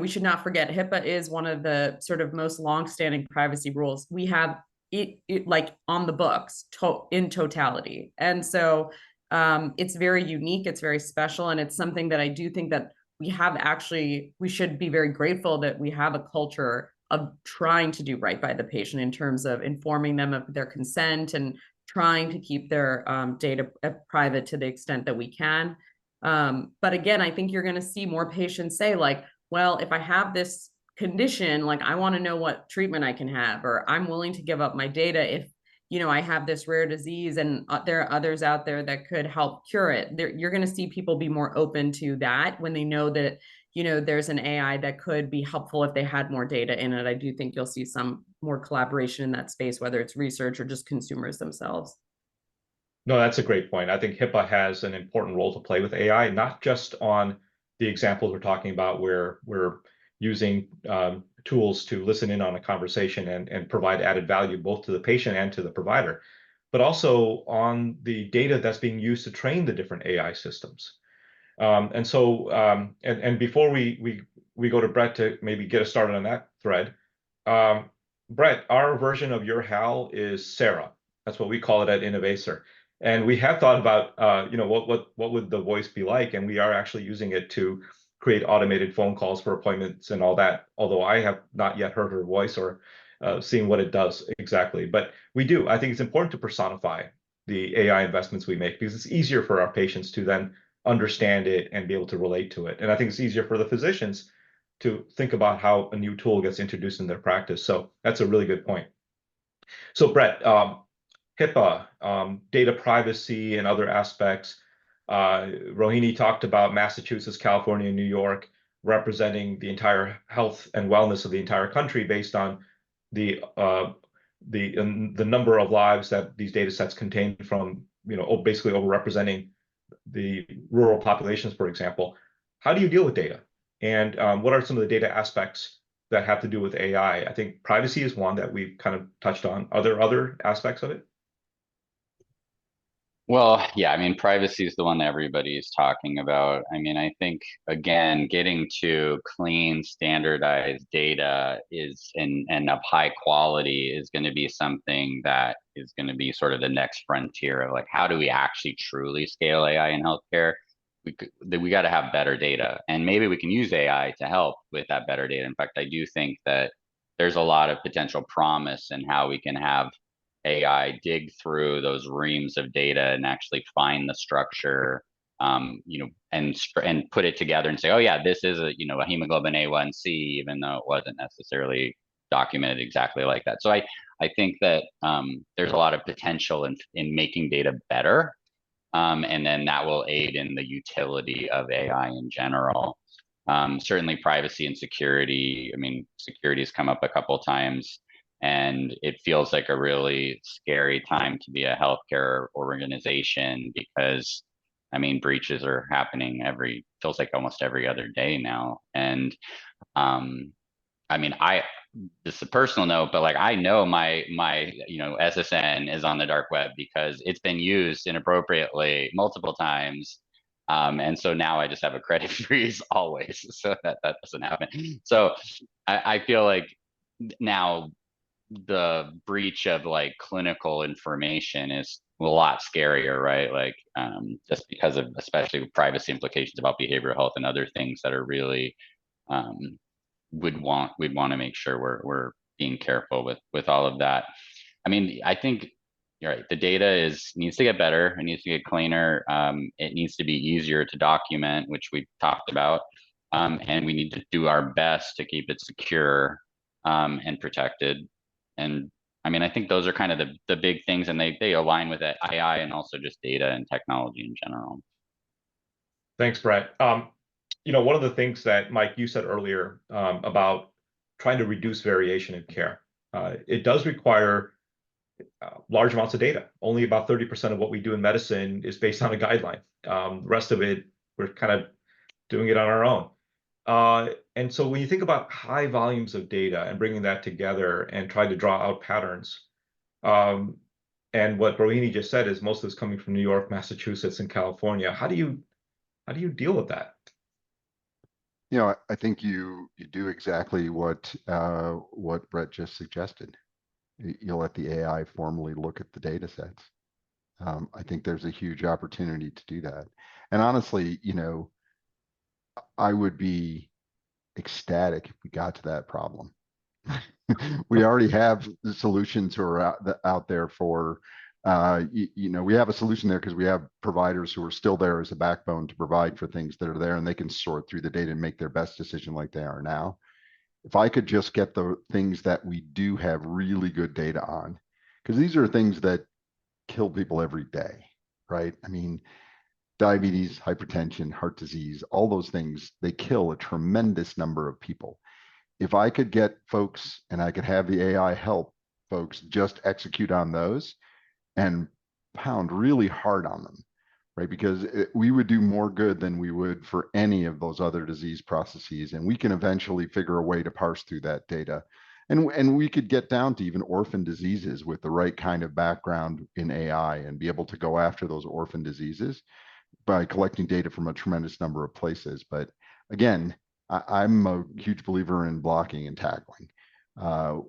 should not forget HIPAA is one of the sort of most longstanding privacy rules. We have it like on the books in totality. And so it's very unique, it's very special, and it's something that I do think that we should be very grateful that we have a culture of trying to do right by the patient in terms of informing them of their consent and trying to keep their data private to the extent that we can. But again, I think you're going to see more patients say like, well, if I have this condition, like, I want to know what treatment I can have, or I'm willing to give up my data if, I have this rare disease and there are others out there that could help cure it. You're going to see people be more open to that when they know that, there's an AI that could be helpful if they had more data in it. I do think you'll see some more collaboration in that space, whether it's research or just consumers themselves. No, that's a great point. I think HIPAA has an important role to play with AI, not just on the examples we're talking about where we're using tools to listen in on a conversation and provide added value both to the patient and to the provider, but also on the data that's being used to train the different AI systems. And before we go to Brett to maybe get us started on that thread, Brett, our version of your HAL is Sarah. That's what we call it at Innovacer. And we have thought about, what would the voice be like? And we are actually using it to create automated phone calls for appointments and all that. Although I have not yet heard her voice or seen what it does exactly. But we do. I think it's important to personify the AI investments we make because it's easier for our patients to then understand it and be able to relate to it. And I think it's easier for the physicians to think about how a new tool gets introduced in their practice. So that's a really good point. So Brett, HIPAA, data privacy and other aspects. Rohini talked about Massachusetts, California, and New York representing the entire health and wellness of the entire country based on the number of lives that these data sets contain from, basically overrepresenting the rural populations, for example. How do you deal with data? And what are some of the data aspects that have to do with AI? I think privacy is one that we've kind of touched on. Are there other aspects of it? Well, yeah, I mean, privacy is the one that everybody's talking about. I mean, I think, again, getting to clean, standardized data and of high quality is going to be something that is going to be sort of the next frontier of like, how do we actually truly scale AI in healthcare? We got to have better data, and maybe we can use AI to help with that better data. In fact, I do think that there's a lot of potential promise in how we can have AI dig through those reams of data and actually find the structure, and put it together and say, oh yeah, this is a hemoglobin A1C, even though it wasn't necessarily documented exactly like that. So I think that there's a lot of potential in making data better, and then that will aid in the utility of AI in general. Certainly, privacy and security. I mean, security has come up a couple times. And it feels like a really scary time to be a healthcare organization because, I mean, breaches are happening feels like almost every other day now. And I mean, this is a personal note, but like I know my SSN is on the dark web because it's been used inappropriately multiple times. And so now I just have a credit freeze always, so that doesn't happen. So I feel like now the breach of like clinical information is a lot scarier, right? Like just because of especially privacy implications about behavioral health and other things that are really we'd want to make sure we're being careful with all of that. I mean, I think you're right. The data needs to get better. It needs to get cleaner. It needs to be easier to document, which we've talked about. And we need to do our best to keep it secure and protected. And I mean, I think those are kind of the big things, and they align with AI and also just data and technology in general. Thanks, Brett. One of the things that, Mike, you said earlier about trying to reduce variation in care, it does require large amounts of data. Only about 30% of what we do in medicine is based on a guideline. The rest of it, we're kind of doing it on our own. And so when you think about high volumes of data and bringing that together and trying to draw out patterns, and what Rohini just said is most of this coming from New York, Massachusetts, and California. How do you deal with that? I think you do exactly what Brett just suggested. You'll let the AI formally look at the data sets. I think there's a huge opportunity to do that. And honestly, I would be ecstatic if we got to that problem. We already have the solutions who are out there for, we have a solution there because we have providers who are still there as a backbone to provide for things that are there, and they can sort through the data and make their best decision like they are now. If I could just get the things that we do have really good data on, because these are things that kill people every day, right? I mean, diabetes, hypertension, heart disease, all those things, they kill a tremendous number of people. If I could get folks and I could have the AI help folks just execute on those and pound really hard on them, right? Because we would do more good than we would for any of those other disease processes. And we can eventually figure a way to parse through that data. And we could get down to even orphan diseases with the right kind of background in AI and be able to go after those orphan diseases by collecting data from a tremendous number of places. But again, I'm a huge believer in blocking and tackling.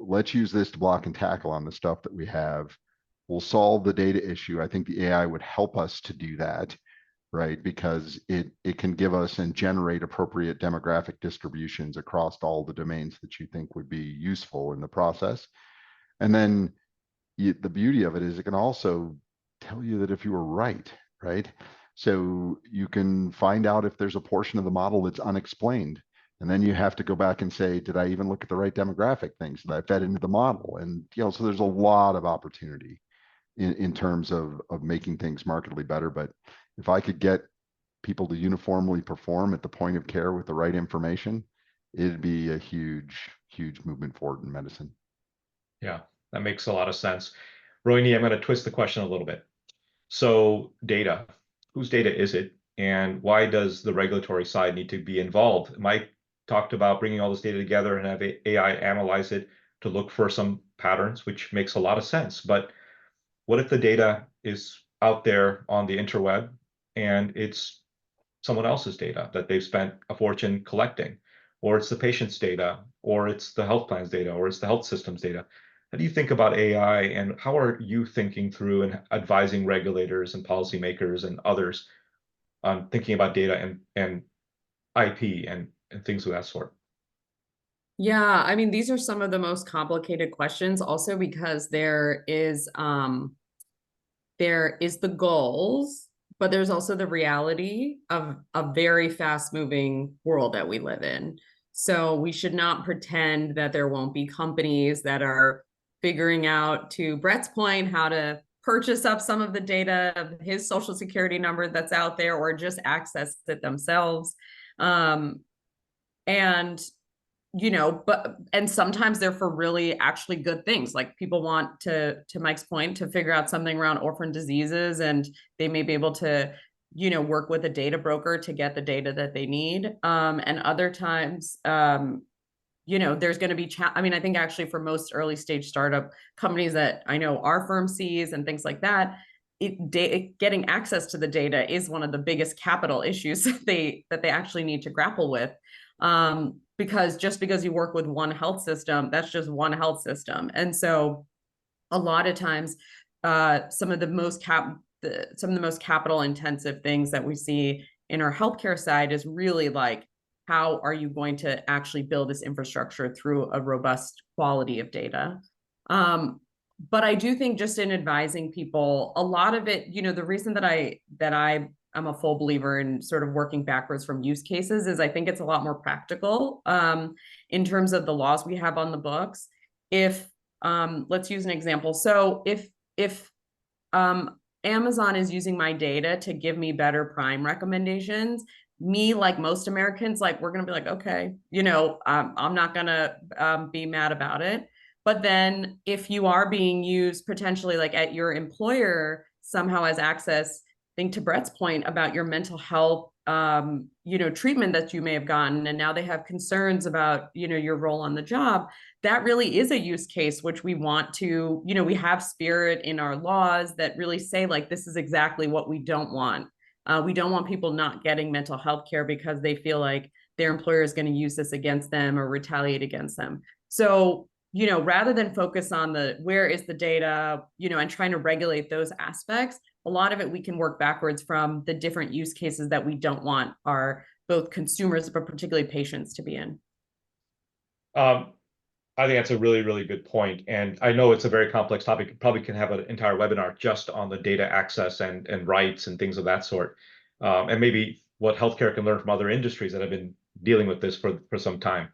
Let's use this to block and tackle on the stuff that we have. We'll solve the data issue. I think the AI would help us to do that, right? Because it can give us and generate appropriate demographic distributions across all the domains that you think would be useful in the process. And then the beauty of it is it can also tell you that if you were right? So you can find out if there's a portion of the model that's unexplained. And then you have to go back and say, did I even look at the right demographic things that I fed into the model? And, so there's a lot of opportunity in terms of making things markedly better. But if I could get people to uniformly perform at the point of care with the right information, it'd be a huge, huge movement forward in medicine. Yeah, that makes a lot of sense. Rohini, I'm going to twist the question a little bit. So data, whose data is it? And why does the regulatory side need to be involved? Mike talked about bringing all this data together and have AI analyze it to look for some patterns, which makes a lot of sense. But what if the data is out there on the interweb and it's someone else's data that they've spent a fortune collecting, or it's the patient's data, or it's the health plan's data, or it's the health system's data? How do you think about AI, and how are you thinking through and advising regulators and policymakers and others on thinking about data and IP and things of that sort? Yeah, I mean, these are some of the most complicated questions also because there is the goals, but there's also the reality of a very fast-moving world that we live in. So we should not pretend that there won't be companies that are figuring out, to Brett's point, how to purchase up some of the data of his social security number that's out there, or just access it themselves. And and sometimes they're for really actually good things. Like people want to Mike's point, to figure out something around orphan diseases, and they may be able to, work with a data broker to get the data that they need. And other times, there's going to be, I think actually for most early stage startup companies that I know our firm sees and things like that, getting access to the data is one of the biggest capital issues that they actually need to grapple with. Because just because you work with one health system, that's just one health system. And so a lot of times, some of the most capital intensive things that we see in our healthcare side is really like, how are you going to actually build this infrastructure through a robust quality of data? But I do think, just in advising people, a lot of it, the reason that I'm a full believer in sort of working backwards from use cases is I think it's a lot more practical in terms of the laws we have on the books. If let's use an example. So if Amazon is using my data to give me better Prime recommendations, me, like most Americans, like, we're going to be like, okay, I'm not going to be mad about it. But then if you are being used potentially, like at your employer somehow as access, I think to Brett's point about your mental health, treatment that you may have gotten, and now they have concerns about, your role on the job, that really is a use case, which we want to, we have spirit in our laws that really say, like, this is exactly what we don't want. We don't want people not getting mental health care because they feel like their employer is going to use this against them or retaliate against them. So, rather than focus on where is the data, and trying to regulate those aspects, a lot of it we can work backwards from the different use cases that we don't want our both consumers, but particularly patients, to be in. I think that's a really, really good point. And I know it's a very complex topic. Probably can have an entire webinar just on the data access and rights and things of that sort. And maybe what healthcare can learn from other industries that have been dealing with this for some time.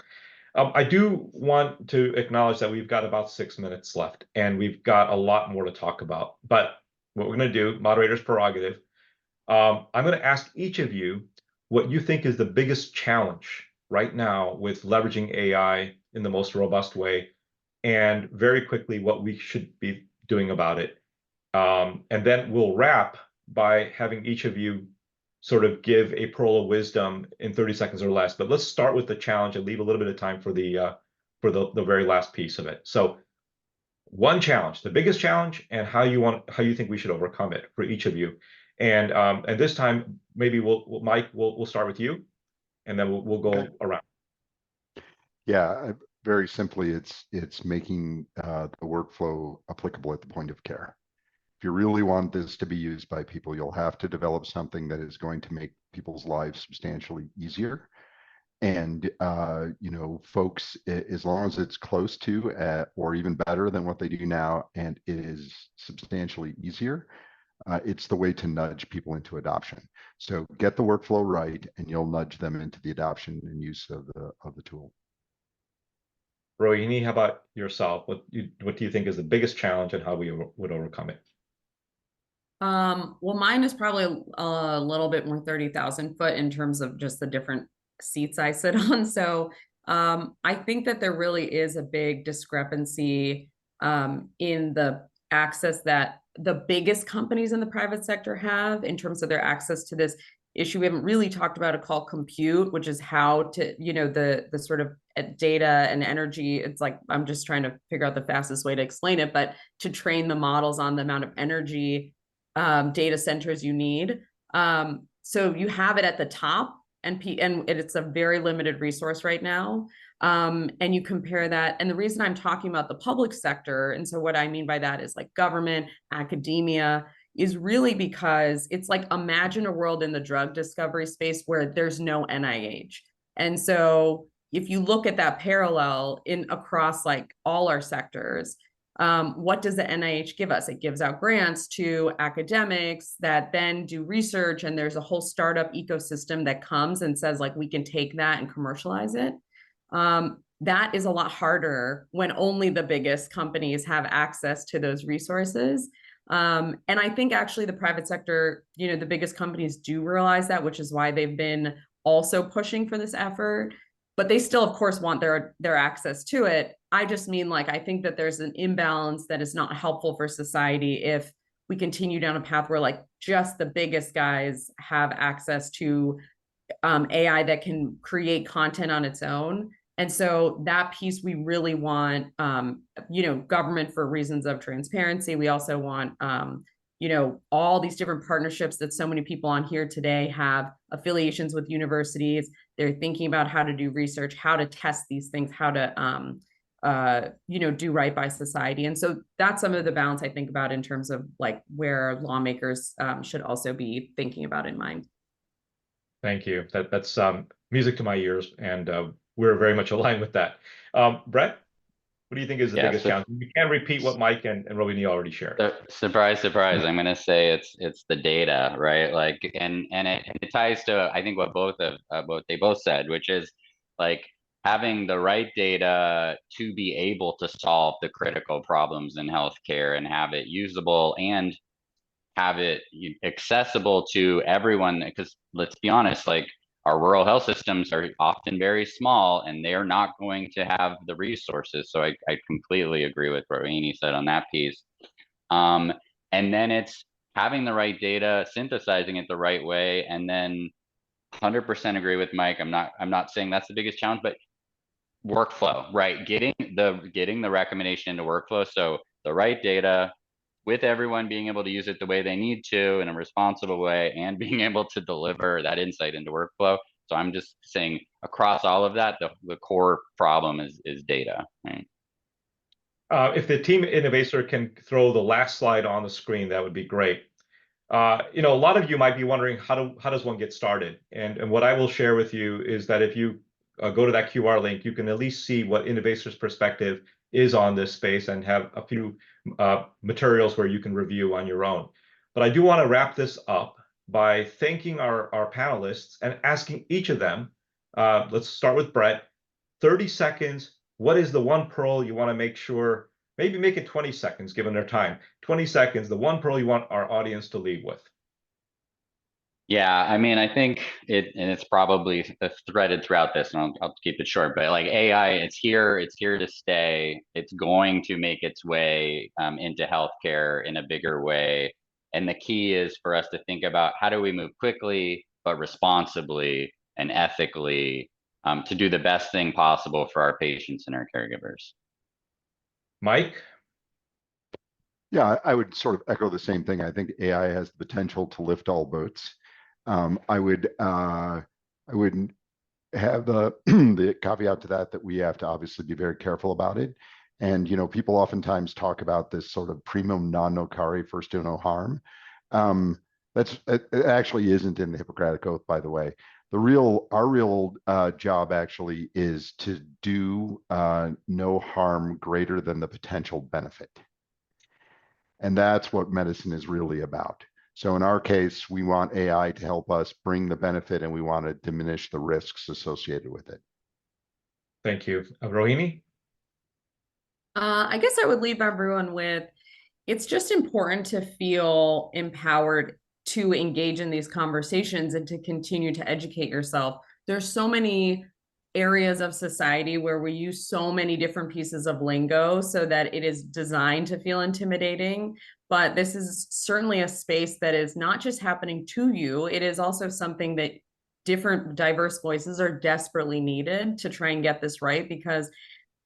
I do want to acknowledge that we've got about 6 minutes left, and we've got a lot more to talk about. But what we're going to do, moderator's prerogative, I'm going to ask each of you what you think is the biggest challenge right now with leveraging AI in the most robust way, and very quickly what we should be doing about it. And then we'll wrap by having each of you sort of give a pearl of wisdom in 30 seconds or less. But let's start with the challenge and leave a little bit of time for the very last piece of it. So one challenge, the biggest challenge, and how you think we should overcome it for each of you. And this time, maybe Mike, we'll start with you, and then we'll go around. Yeah, very simply, it's making the workflow applicable at the point of care. If you really want this to be used by people, you'll have to develop something that is going to make people's lives substantially easier. And folks, as long as it's close to or even better than what they do now, and it is substantially easier, it's the way to nudge people into adoption. So get the workflow right, and you'll nudge them into the adoption and use of the tool. Rohini, how about yourself? What do you think is the biggest challenge, and how we would overcome it? Well, mine is probably a little bit more 30,000 foot in terms of just the different seats I sit on. So I think that there really is a big discrepancy in the access that the biggest companies in the private sector have in terms of their access to this issue. We haven't really talked about it called compute, which is how to, the sort of data and energy. It's like, I'm just trying to figure out the fastest way to explain it, but to train the models on the amount of energy data centers you need. So you have it at the top, and it's a very limited resource right now. And you compare that, and the reason I'm talking about the public sector, and so what I mean by that is like government, academia, is really because it's like, imagine a world in the drug discovery space where there's no NIH. And so if you look at that parallel across like all our sectors, what does the NIH give us? It gives out grants to academics that then do research, and there's a whole startup ecosystem that comes and says, like, we can take that and commercialize it. That is a lot harder when only the biggest companies have access to those resources. And I think actually the private sector, the biggest companies do realize that, which is why they've been also pushing for this effort. But they still, of course, want their access to it. I just mean, like, I think that there's an imbalance that is not helpful for society if we continue down a path where like just the biggest guys have access to AI that can create content on its own. And so that piece, we really want, government for reasons of transparency. We also want, all these different partnerships that so many people on here today have affiliations with universities. They're thinking about how to do research, how to test these things, how to, do right by society. And so that's some of the balance I think about in terms of like where lawmakers should also be thinking about in mind. Thank you. That's music to my ears, and we're very much aligned with that. Brett, what do you think is the biggest challenge? You can repeat what Mike and Rohini already shared. Surprise, surprise. I'm gonna say it's the data, right? Like, and it ties to, I think, what they both said, which is like having the right data to be able to solve the critical problems in healthcare and have it usable and have it accessible to everyone. Because let's be honest, like, our rural health systems are often very small, and they're not going to have the resources. So I completely agree with what Rohini said on that piece. And then it's having the right data, synthesizing it the right way, and then 100% agree with Mike. I'm not saying that's the biggest challenge, but workflow, right? Getting the recommendation into workflow. So the right data, with everyone being able to use it the way they need to in a responsible way, and being able to deliver that insight into workflow. So I'm just saying, across all of that, the core problem is data, right? If the team innovator can throw the last slide on the screen, that would be great. A lot of you might be wondering, how does one get started? And what I will share with you is that if you go to that QR link, you can at least see what Innovator's perspective is on this space, and have a few materials where you can review on your own. But I do want to wrap this up by thanking our panelists and asking each of them, let's start with Brett, 30 seconds. What is the one pearl you want to make sure, maybe make it 20 seconds given their time, 20 seconds, the one pearl you want our audience to leave with? Yeah, I mean, I think it's probably threaded throughout this, and I'll keep it short, but like AI, it's here to stay. It's going to make its way into healthcare in a bigger way. And the key is for us to think about, how do we move quickly, but responsibly and ethically, to do the best thing possible for our patients and our caregivers. Mike? Yeah, I would sort of echo the same thing. I think AI has the potential to lift all boats. I would have the the caveat to that we have to obviously be very careful about it. And people oftentimes talk about this sort of primum non nocere, first do no harm. It actually isn't in the Hippocratic Oath, by the way. Our real job actually is to do no harm greater than the potential benefit. And that's what medicine is really about. So in our case, we want AI to help us bring the benefit, and we want to diminish the risks associated with it. Thank you. Rohini? I guess I would leave everyone with, it's just important to feel empowered to engage in these conversations and to continue to educate yourself. There's so many areas of society where we use so many different pieces of lingo so that it is designed to feel intimidating. But this is certainly a space that is not just happening to you, it is also something that different diverse voices are desperately needed to try and get this right. Because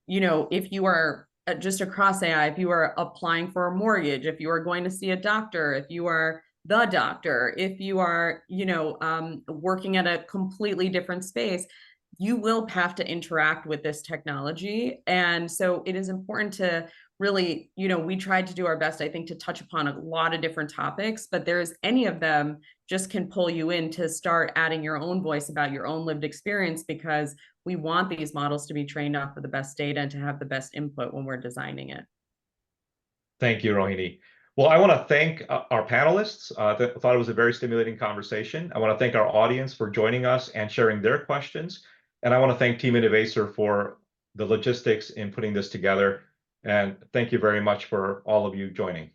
if you are just across AI, if you are applying for a mortgage, if you are going to see a doctor, if you are the doctor, if you are, working at a completely different space, you will have to interact with this technology. And so it is important to really, we tried to do our best, I think, to touch upon a lot of different topics, but there's any of them just can pull you in to start adding your own voice about your own lived experience, because we want these models to be trained off of the best data and to have the best input when we're designing it. Thank you, Rohini. Well, I want to thank our panelists. I thought it was a very stimulating conversation. I want to thank our audience for joining us and sharing their questions. And I want to thank Team Innovaser for the logistics in putting this together. And thank you very much for all of you joining.